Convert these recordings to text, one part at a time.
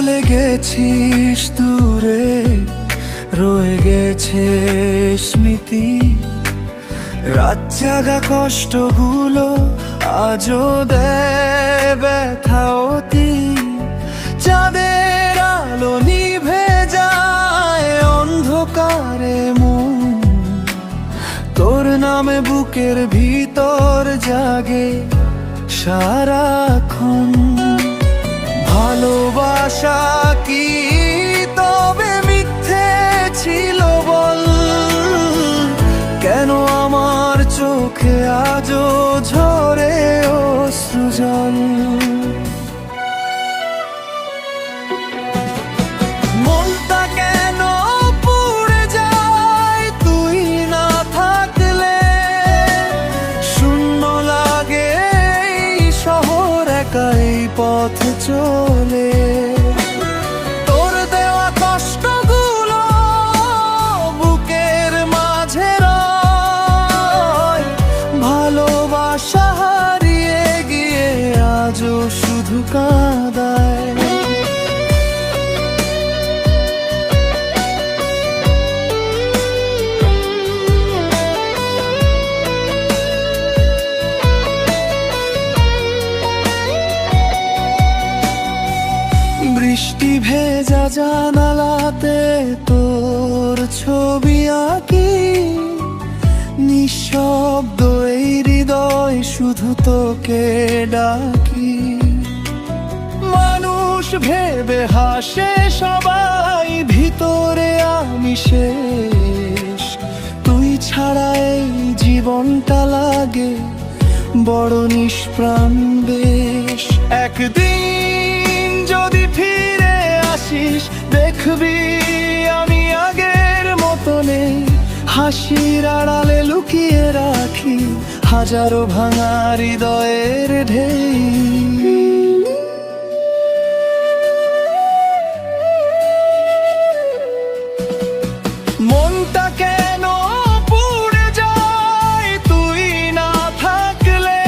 চলে গেছিস দূরে, রয়ে গেছে স্মৃতি। রাত জাগা কষ্টগুলো আজও দেয় ব্যথা অতি। চাঁদের আলো নিভে যায় অন্ধকারে মন, তোর নামে বুকের ভিতর জাগে সারাক্ষণ। ভালোবাসা কি তবে মিথ্যে ছিল বল? কেন আমার চোখে আজও ঝরে অশ্রুজল? মনটা কেন পুড়ে যায় তুই না থাকলে? শূন্য লাগে এই শহর, একাই পথ চলে। তোর দেওয়া কষ্টগুলো বুকের মাঝে রয়। ভালোবাসা হারিয়ে গিয়ে আজও শুধু কাঁদায়। বৃষ্টি ভেজা জানালাতে তোর ছবি আঁকি। নিঃশব্দ এই হৃদয় শুধু তোকে ডাকি। মানুষ ভেবে হাসে সবাই, ভিতরে আমি শেষ। তুই ছাড়া এই জীবনটা লাগে বড় নিষ্প্রাণ বেশ। একদিন যদি ফিরে আসিস দেখবি আমি আগের মতো নেই। হাসির আড়ালে লুকিয়ে রাখি হাজারো ভাঙা হৃদয়ের ঢেই। মনটা কেন পুড়ে যায় তুই না থাকলে?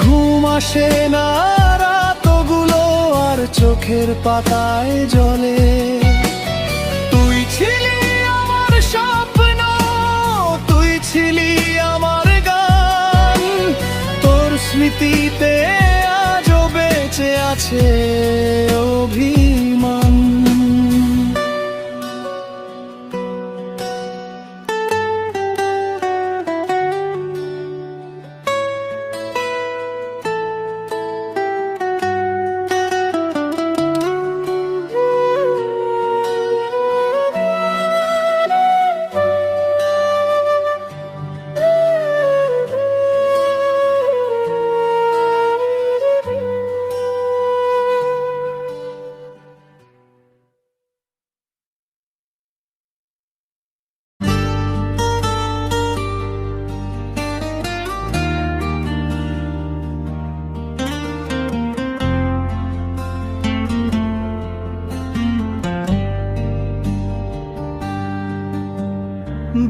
ঘুম আসে না রাতগুলো আর চোখের পাতায় জলে। তুই ছিলি আমার স্বপ্ন, তুই ছিলি আমার গান। তোর স্মৃতিতে আজও বেঁচে আছে অভিমান।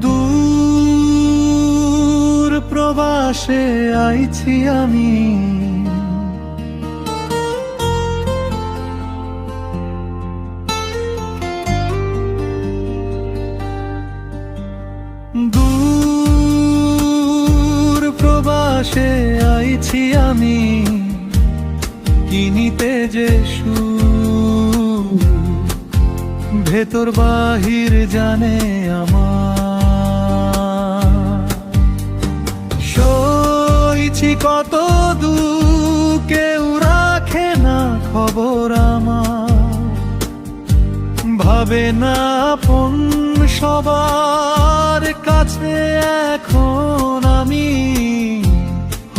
দূর প্রবাসে আইছি আমি, দূর প্রবাসে আইছি আমি। কিনিতে যে সুখ ভেতর বাহির জানে আমার। সইছি কত দুঃখ, কেউ রাখে না খবর আমার। ভাবে না আপন সবার কাছে এখন আমি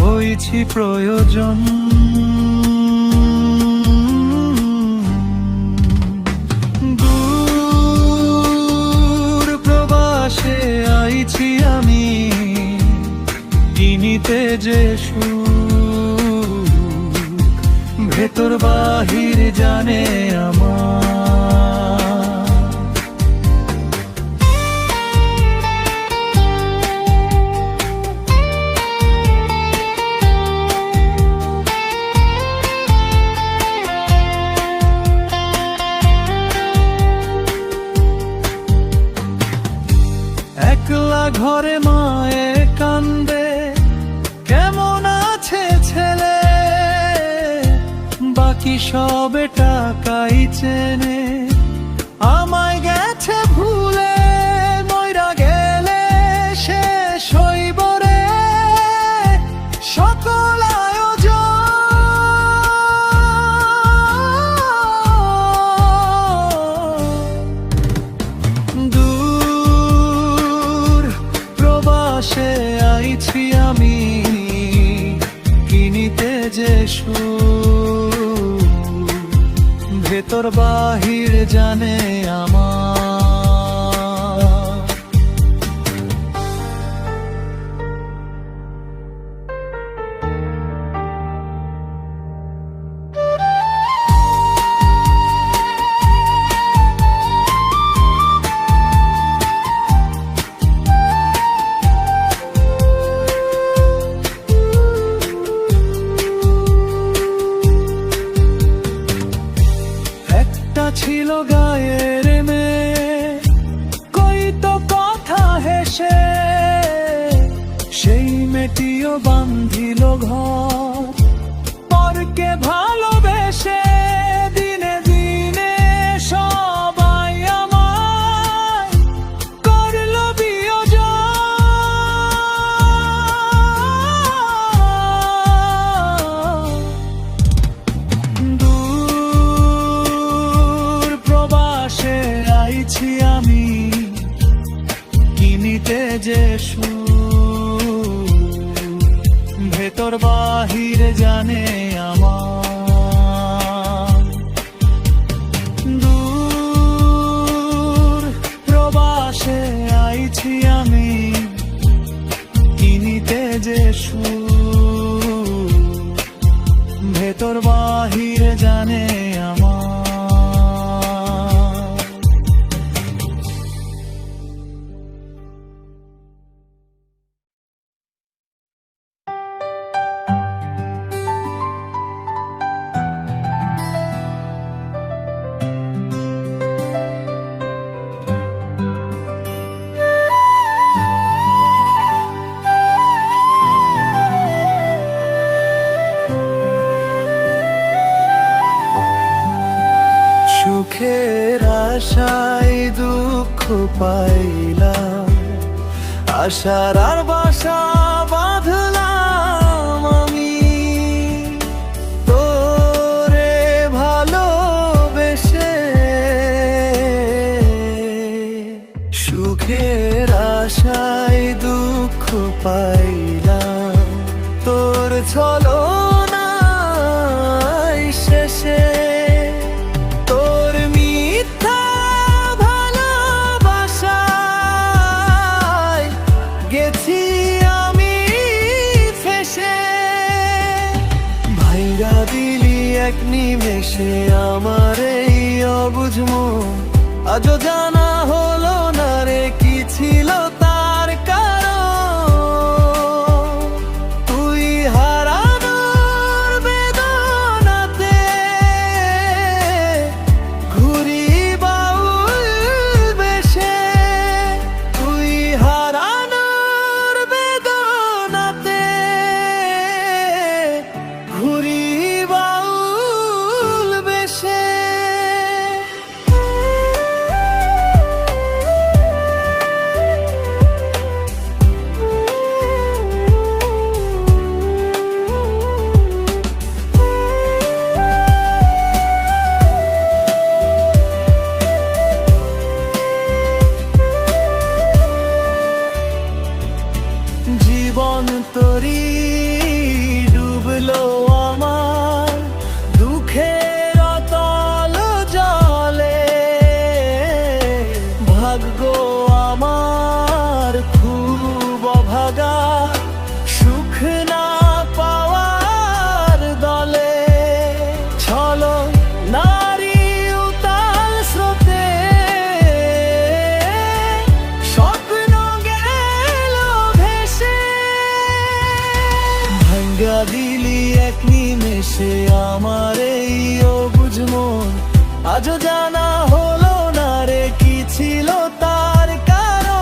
হয়েছি প্রয়োজন। আইছি আমি কিনিতে যে সুখ ভেতর বাহির জানে আমার। ঘরে মায়ে কান্দে, কেমন আছে ছেলে, বাকি সবে টাকাই চেনে। আমায় গেছে ভুলে, মইরা গেলে শেষ হইব রে সকল আয়োজন। দূর প্রবাসে আইছি আমি, কিনিতে যে সুখ, ভেতর বাহির জানে আমার। ছিল গায়ের মেয়ে, কইতো কথা হেসে, সেই মেয়েটিও বান্ধিল ঘর পরকে ভালোবেসে। দিনে দিনে সবাই আমায় করল বিয়োজন। আইছি আমি, কিনিতে যে সুখ, ভেতর বাহির জানে আমার। দূর প্রবাসে আইছি আমি, কিনিতে যে সুখ, ভেতর বাহির জানে আমার। সুখের আশায় দুঃখ পাইলাম, আশার আর বাসা বাঁধলাম আমি, তোরে ভালোবেসে। সুখের আশায় দুঃখ পাইলাম, তোর ছলনায় শেষে। দিলি এক নিমেষে আমার এই অবুঝ মন, আজও জানা হলো না রে কি ছিল তার কারণ। তুই হারানোর বেদনাতে ঘুরি বাউল বেশে, তুই হারানোর বেদনাতে ঘুরি জীবন তরি ডুবলো আমার দুঃখের অতল জলে। ভাগ্য আমার খুব অভাগা, সুখ না পাওয়ার দলে। চলো নারী উতাল স্রোতে, স্বপ্ন গেল ভেসে। ভাঙ্গা দিলি এক নিমেষে আমার এই অবুঝ মন, আজও জানা হলো না রে কি ছিল তার কারণ।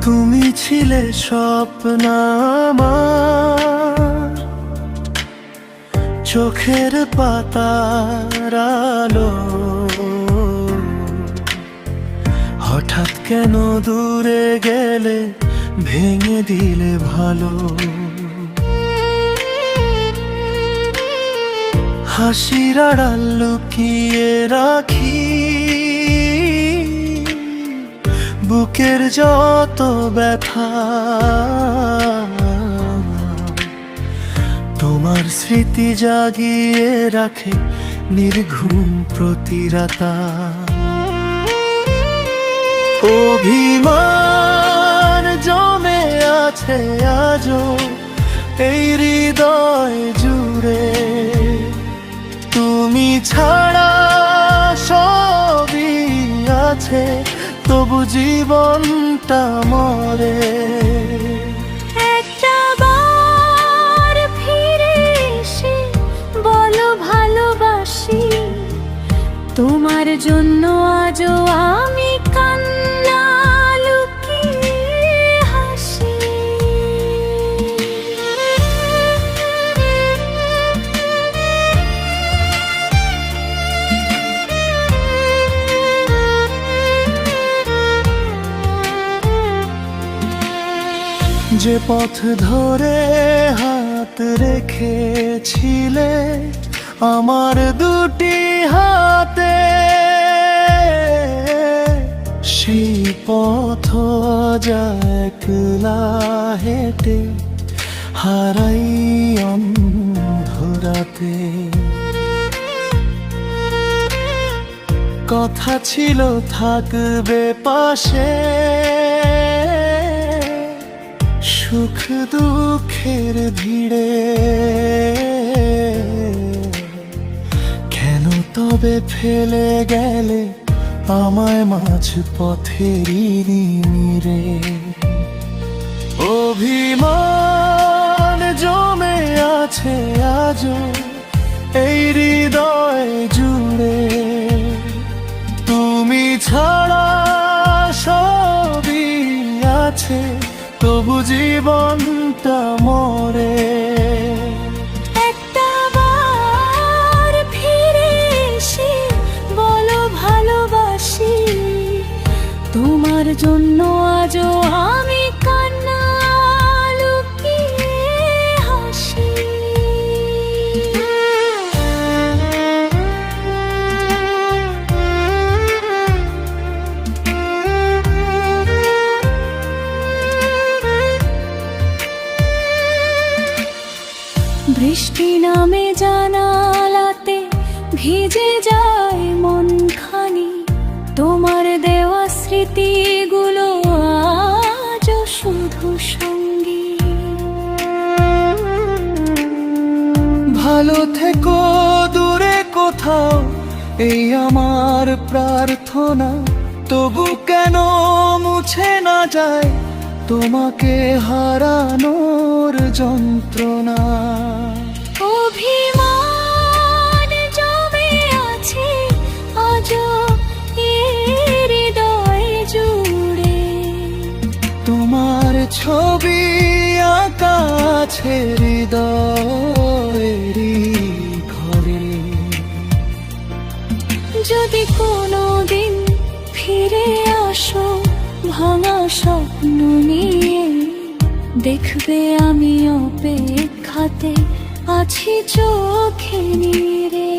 তুমি ছিলে স্বপ্ন আমার, চোখের পাতার আলো। হঠাৎ কেন দূরে গেলে, ভেঙে দিলে ভালো। হাসির আড়াল লুকিয়ে রাখি বুকের যত ব্যথা। তোমার স্মৃতি জাগিয়ে রাখে নির্ঘুম প্রতি রাতা। অভিমান জমে আছে আজও এই হৃদয় জুড়ে। তুমি ছাড়া সবই আছে, তবু জীবনটা মরে। একটা বার ফিরে এসে বলো ভালোবাসি, তোমার জন্য আজও আমি কান্না লুকিয়ে হাসি। যে পথ ধরে হাত রেখেছিলে আমার দুটি হাতে, সেই পথ একলা হেঁটে হারাই অন্ধরাতে। কথা ছিল থাকবে পাশে, সুখ দুঃখের ভিড়ে। কেন তবে ফেলে গেলে আমায় মাঝ পথেরই নিরে। অভিমান জমে আছে আজও এই হৃদয় জুড়ে। তুমি ছাড়া সবই আছে, তবু জীবনটা মরে। একটা বার ফিরে এসে বলো ভালোবাসি, তোমার জন্য আজও আমি কান্না লুকিয়ে হাসি। বৃষ্টি নামে জানালাতে ভিজে যায় মনখানি, তোমার দেওয়া স্মৃতিগুলো আজও শুধু সঙ্গী। ভালো থেকো দূরে কোথাও, এই আমার প্রার্থনা। তবু কেন মুছে না যায় তোমাকে হারানোর যন্ত্রণা। অভিমান জমে আছে আজও হৃদয় জুড়ে। তোমার ছবি আঁকা আছে হৃদয়েরই ঘরে। যদি কোনোদিন ফিরে আসো ভাঙা স্বপ্ন নিয়ে, দেখবে আমি অপেক্ষাতে আছি চোখে নিরে।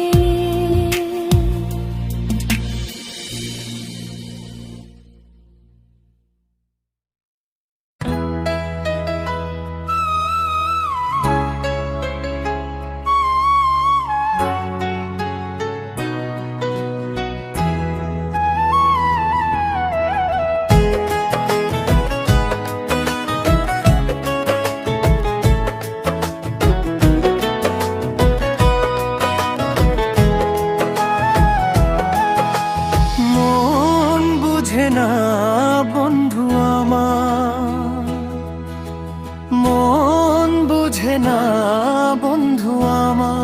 না বন্ধু আমার, মন বুঝে না বন্ধু আমার।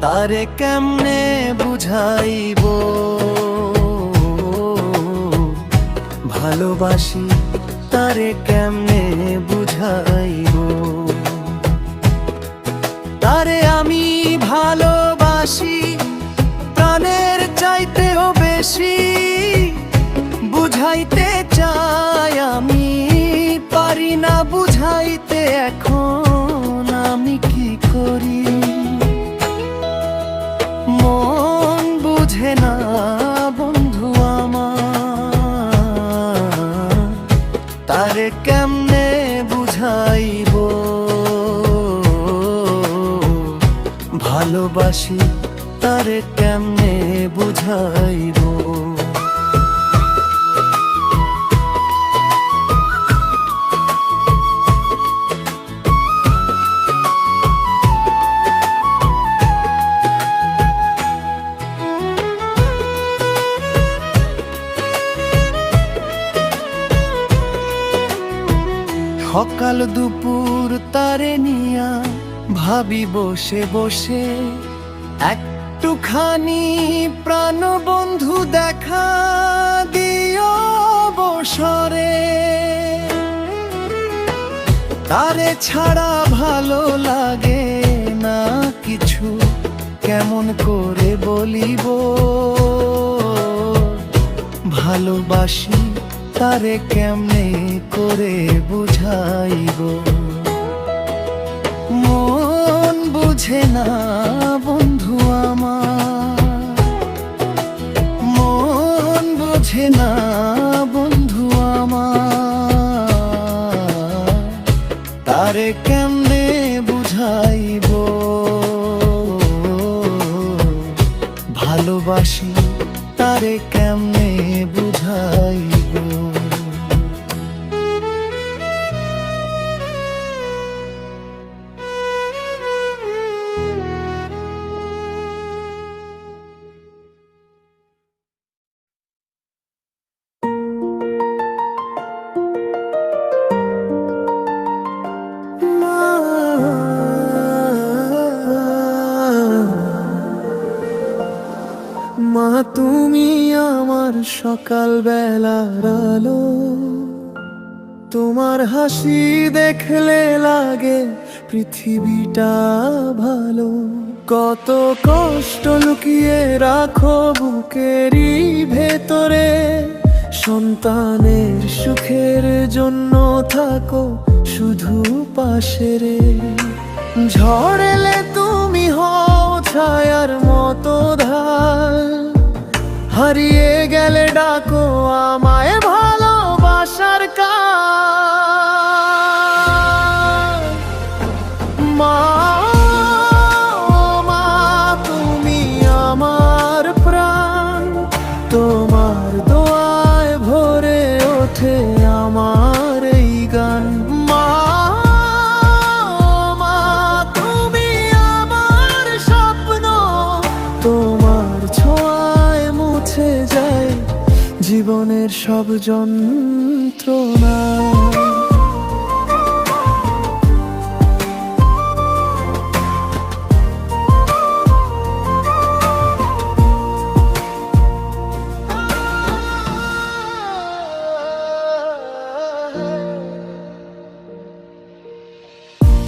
তারে কেমনে বুঝাইব ভালোবাসি তারে কেমনে বুঝাইবো, তারে আমি ভালোবাসি প্রাণের চাইতেও বেশি। বুঝাইতে চাই আমি পারি না বুঝাইতে, এখন আমি কি করি? মন বুঝে না বন্ধু আমার, তারে কেমনে বুঝাইবো, ভালোবাসি তারে কেমনে বুঝাইবো। সকাল দুপুর তারে নিয়া ভাবি বসে বসে, একটুখানি প্রাণ বন্ধু দেখা দিও বসরে। তারে ছাড়া ভালো লাগে না কিছু, কেমন করে বলিব, ভালোবাসি তারে কেমনে করে বুঝাইব। মন বুঝে না বন্ধু আমার, মন বুঝে না বন্ধু আমার, তারে কেমনে বুঝাইব, ভালোবাসি তারে কেমনে বুঝাইব। মা তুমি আমার সকাল বেলার আলো, তোমার হাসি দেখলে লাগে পৃথিবীটা ভালো। কত কষ্ট লুকিয়ে রাখো বুকেরই ভেতরে, সন্তানের সুখের জন্য থাকো শুধু পাশে রে। ঝড় এলে তুমি হও ছায়ার মতো ঢাল, হারিয়ে গেলে ডাকো আমায় ভালোবাসার কাল। মা মা তুমি আমার প্রাণ, তোমার দোয়ায় ভরে ওঠে আমার এই গান। মা মা তুমি আমার স্বপ্ন, তোমার ছোঁয়ায় মুছে যায় জীবনের সব যন্ত্রণা।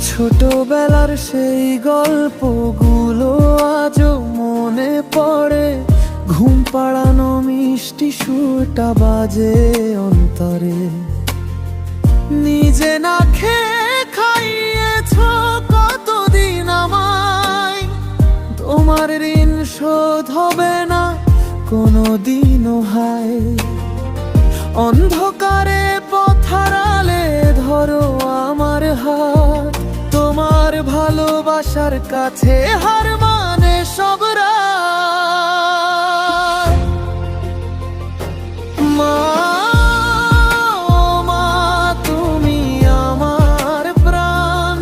ছোটবেলার সেই গল্পগুলো আজও মনে পড়ে, ঘুম পাড়ানো মিষ্টি সুরটা বাজে অন্তরে। নিজে না খেয়ে খাইয়েছ কতদিন আমায়, তোমার ঋণ শোধ হবে না কোনোদিনও হায়। অন্ধকারে পথ হারালে ধরো আমার হাত, তোমার ভালোবাসার কাছে হার মানে সব রাত। মা মা তুমি আমার প্রাণ,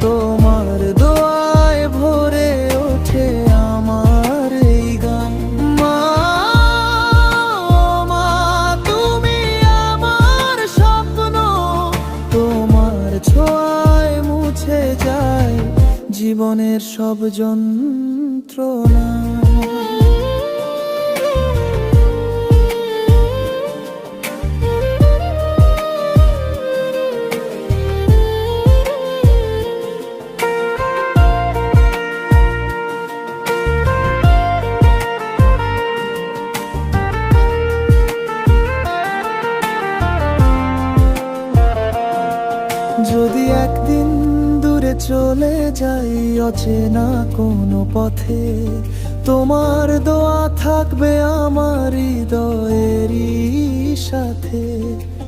তোমার দোয়ায় ভরে ওঠে আমার এই গান। মা মা তুমি আমার স্বপ্ন, তোমার ছোঁয়ায় মুছে যায় জীবনের সব যন্ত্রণা। চলে যাই অচেনা কোনো পথে, তোমার দোয়া থাকবে আমার হৃদয়েরই সাথে।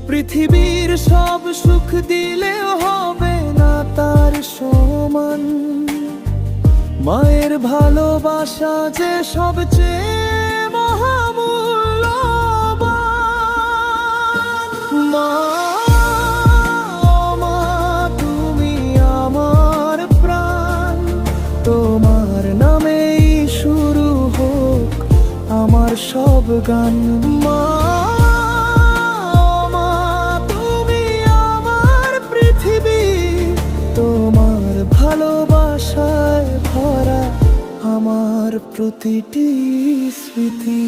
পৃথিবীর সব সুখ দিলেও হবে না তার সমান, মায়ের ভালোবাসা যে সবচেয়ে মহামূল্যবান। মা, মা তুমি আমার প্রাণ, তোমার নামেই শুরু হোক আমার সব গান। মা, মা তুমি আমার পৃথিবী, তোমার ভালোবাসায় ভরা আমার প্রতিটি স্মৃতি।